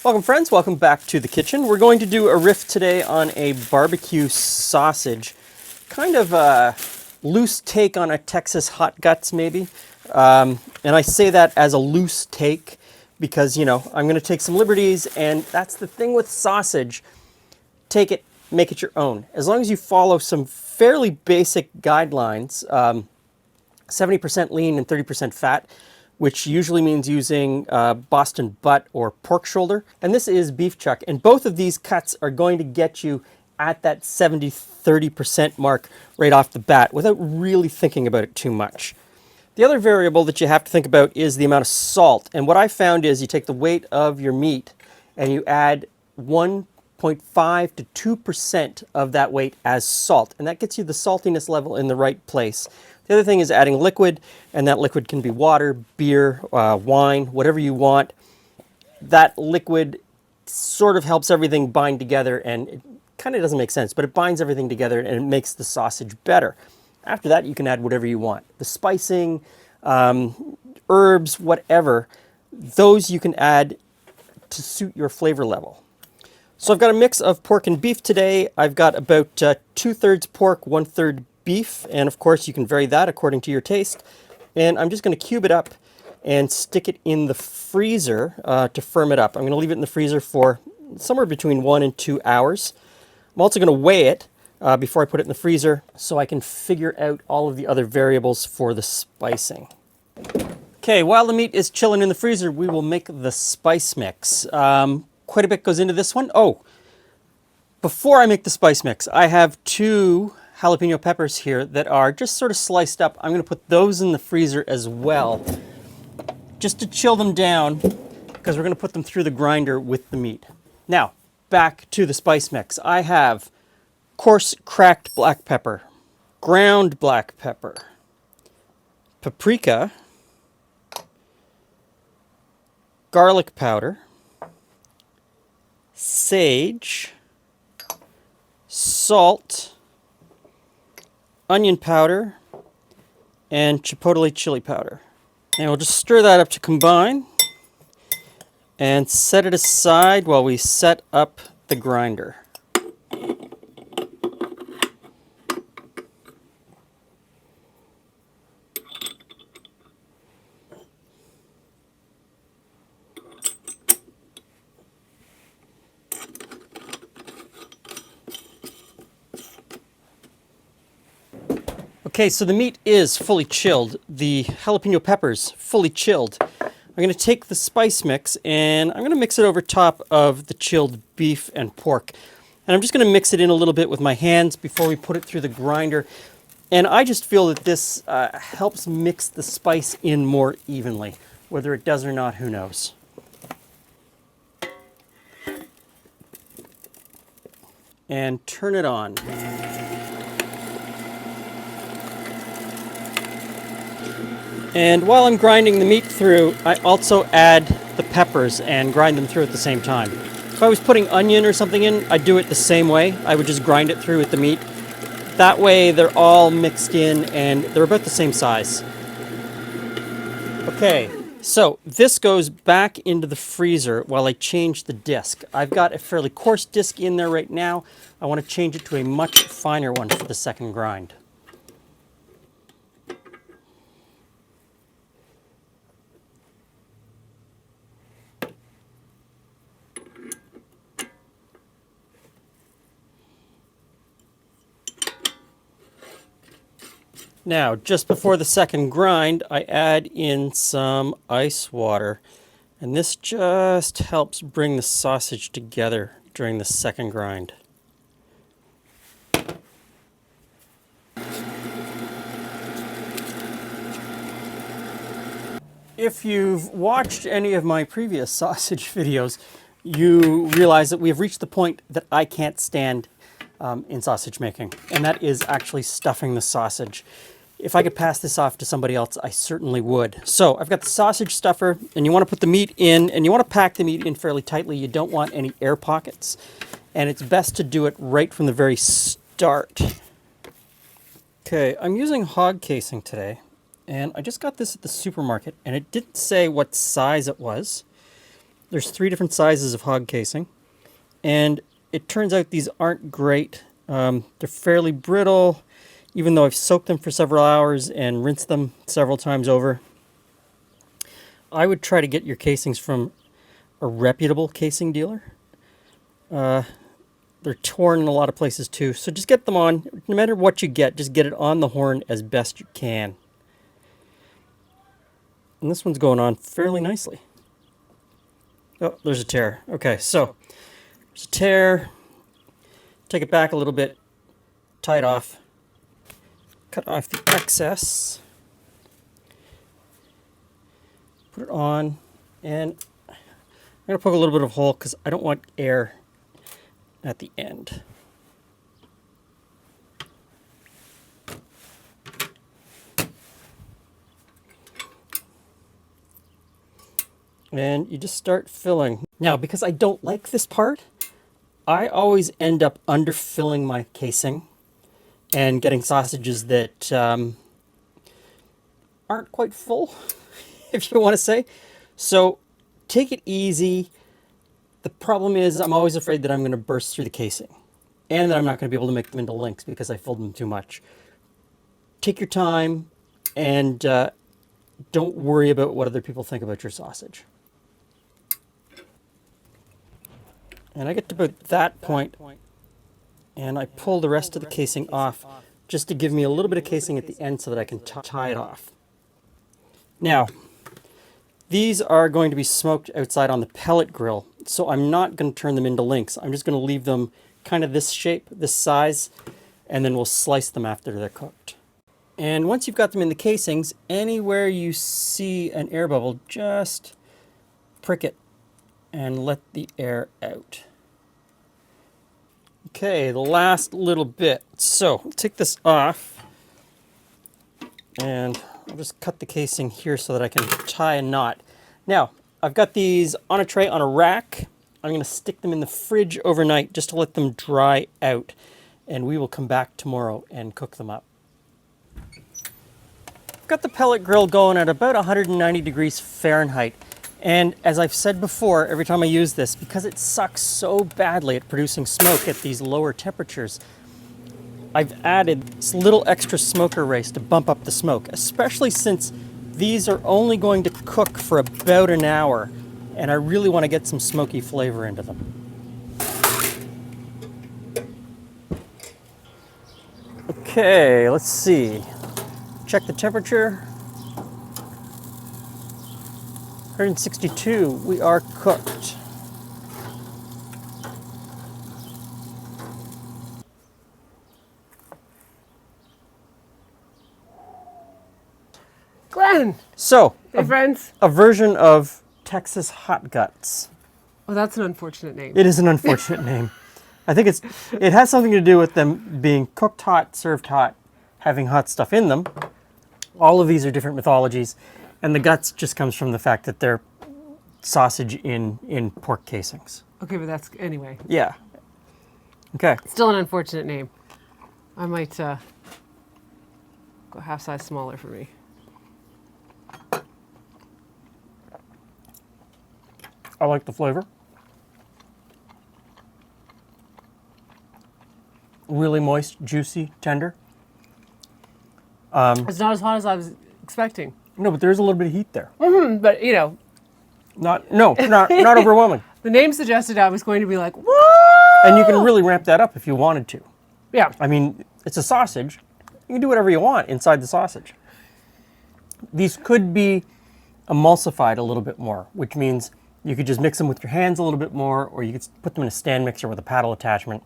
Welcome friends, welcome back to the kitchen. We're going to do a riff today on a barbecue sausage. Kind of a loose take on a Texas hot guts maybe. And I say that as a loose take because, you know, I'm going to take some liberties, and that's the thing with sausage. Take it, make it your own. As long as you follow some fairly basic guidelines, 70% lean and 30% fat, which usually means using Boston butt or pork shoulder. And this is beef chuck. And both of these cuts are going to get you at that 70-30% mark right off the bat without really thinking about it too much. The other variable that you have to think about is the amount of salt. And what I found is you take the weight of your meat and you add 1.5 to 2% of that weight as salt. And that gets you the saltiness level in the right place. The other thing is adding liquid, and that liquid can be water, beer, wine, whatever you want. That liquid sort of helps everything bind together, and it kind of doesn't make sense, but it binds everything together and it makes the sausage better. After that, you can add whatever you want. The spicing, herbs, whatever, those you can add to suit your flavor level. So I've got a mix of pork and beef today. I've got about 2/3 pork, 1/3 beef, and of course you can vary that according to your taste. And I'm just going to cube it up and stick it in the freezer to firm it up. I'm going to leave it in the freezer for somewhere between 1 and 2 hours. I'm also going to weigh it before I put it in the freezer so I can figure out all of the other variables for the spicing. Okay, while the meat is chilling in the freezer, we will make the spice mix. Quite a bit goes into this one. Oh, before I make the spice mix, I have 2 jalapeno peppers here that are just sort of sliced up. I'm going to put those in the freezer as well, just to chill them down, because we're going to put them through the grinder with the meat. Now, back to the spice mix. I have coarse cracked black pepper, ground black pepper, paprika, garlic powder, sage, salt, onion powder, and chipotle chili powder. And we'll just stir that up to combine and set it aside while we set up the grinder. Okay, so the meat is fully chilled. The jalapeno peppers fully chilled. I'm going to take the spice mix and I'm going to mix it over top of the chilled beef and pork. And I'm just going to mix it in a little bit with my hands before we put it through the grinder. And I just feel that this helps mix the spice in more evenly. Whether it does or not, who knows. And turn it on. And while I'm grinding the meat through, I also add the peppers and grind them through at the same time. If I was putting onion or something in, I'd do it the same way. I would just grind it through with the meat. That way they're all mixed in and they're about the same size. Okay, so this goes back into the freezer while I change the disc. I've got a fairly coarse disc in there right now. I want to change it to a much finer one for the second grind. Now, just before the second grind, I add in some ice water, and this just helps bring the sausage together during the second grind. If you've watched any of my previous sausage videos, you realize that we have reached the point that I can't stand in sausage making, and that is actually stuffing the sausage. If I could pass this off to somebody else, I certainly would. So I've got the sausage stuffer, and you want to put the meat in, and you want to pack the meat in fairly tightly. You don't want any air pockets, and it's best to do it right from the very start. Okay, I'm using hog casing today, and I just got this at the supermarket, and it didn't say what size it was. there's 3 different sizes of hog casing, and it turns out these aren't great. They're fairly brittle, even though I've soaked them for several hours and rinsed them several times over. I would try to get your casings from a reputable casing dealer. They're torn in a lot of places too, so just get them on. No matter what you get, just get it on the horn as best you can. And this one's going on fairly nicely. Oh, there's a tear. Okay, so there's a tear. Take it back a little bit, tie it off, cut off the excess, put it on, and I'm going to poke a little bit of a hole because I don't want air at the end. And you just start filling. Now, because I don't like this part, I always end up underfilling my casing and getting sausages that aren't quite full, if you want to say. So take it easy. The problem is I'm always afraid that I'm going to burst through the casing and that I'm not going to be able to make them into links because I filled them too much. Take your time and don't worry about what other people think about your sausage. And I get to about that point, and I pull the rest of the casing off just to give me a little bit of casing at the end so that I can tie it off. Now, these are going to be smoked outside on the pellet grill, so I'm not going to turn them into links. I'm just going to leave them kind of this shape, this size, and then we'll slice them after they're cooked. And once you've got them in the casings, anywhere you see an air bubble, just prick it and let the air out. Okay, the last little bit. So, take this off, and I'll just cut the casing here so that I can tie a knot. Now, I've got these on a tray on a rack. I'm going to stick them in the fridge overnight just to let them dry out, and we will come back tomorrow and cook them up. I've got the pellet grill going at about 190 degrees Fahrenheit. And as I've said before, every time I use this, because it sucks so badly at producing smoke at these lower temperatures, I've added this little extra smoker race to bump up the smoke, especially since these are only going to cook for about an hour, and I really want to get some smoky flavor into them. Okay, let's see. Check the temperature. 162, we are cooked. Glen! So, Hey, friends. a version of Texas hot guts. Oh, that's an unfortunate name. It is an unfortunate name. I think it has something to do with them being cooked hot, served hot, having hot stuff in them. All of these are different mythologies, and the guts just comes from the fact that they're sausage in pork casings. Okay, but that's, anyway. Yeah. Okay. Still an unfortunate name. I might go half size smaller for me. I like the flavor. Really moist, juicy, tender. It's not as hot as I was expecting. No, but there's a little bit of heat there. But, you know. Not overwhelming. The name suggested I was going to be like, what? And you can really ramp that up if you wanted to. Yeah. I mean, it's a sausage. You can do whatever you want inside the sausage. These could be emulsified a little bit more, which means you could just mix them with your hands a little bit more, or you could put them in a stand mixer with a paddle attachment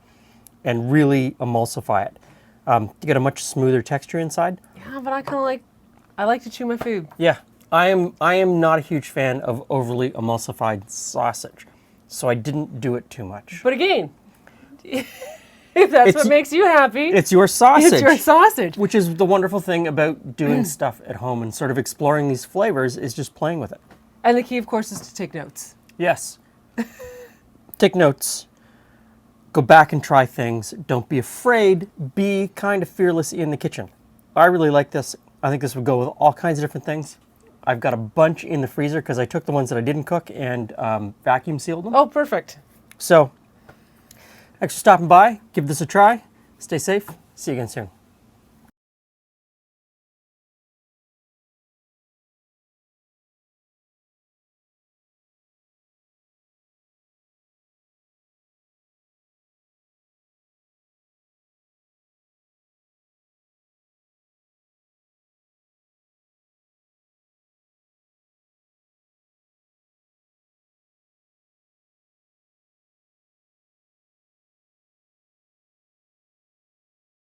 and really emulsify it to get a much smoother texture inside. Yeah, but I kind of I like to chew my food. Yeah, I am not a huge fan of overly emulsified sausage, so I didn't do it too much. But again, if that's what makes you happy, it's your sausage. It's your sausage. Which is the wonderful thing about doing stuff at home and sort of exploring these flavors is just playing with it. And the key, of course, is to take notes. Yes. Take notes. Go back and try things. Don't be afraid. Be kind of fearless in the kitchen. I really like this. I think this would go with all kinds of different things. I've got a bunch in the freezer because I took the ones that I didn't cook and vacuum sealed them. Oh, perfect. So, thanks for stopping by. Give this a try. Stay safe. See you again soon.